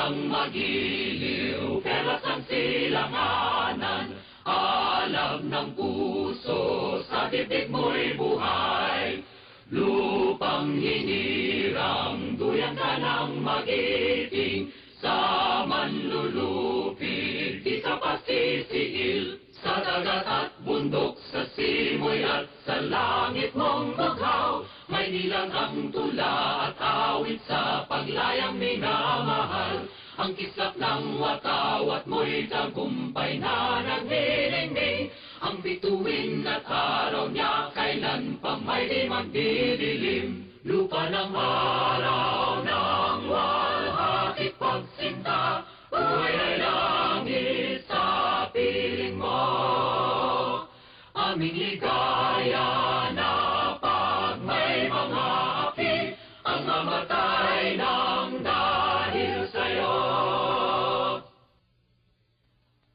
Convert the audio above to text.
Walang magiliw, pelas ang silanganan, alab ng puso, sa dibdib mo'y buhay. Lupang hinirang, duyan ka ng magiting, sa manlulupig, di sa pasisiil. Sa dagat at bundok, sa simoy at sa langit mong bughaw, may nilang ang tula at awit sa paglayang minamahal. Ang kislap ng watawat mo'y tagumpay na nagnilingning, ang bituin at araw niya kailan pa may di magdidilim. Lupa ng araw na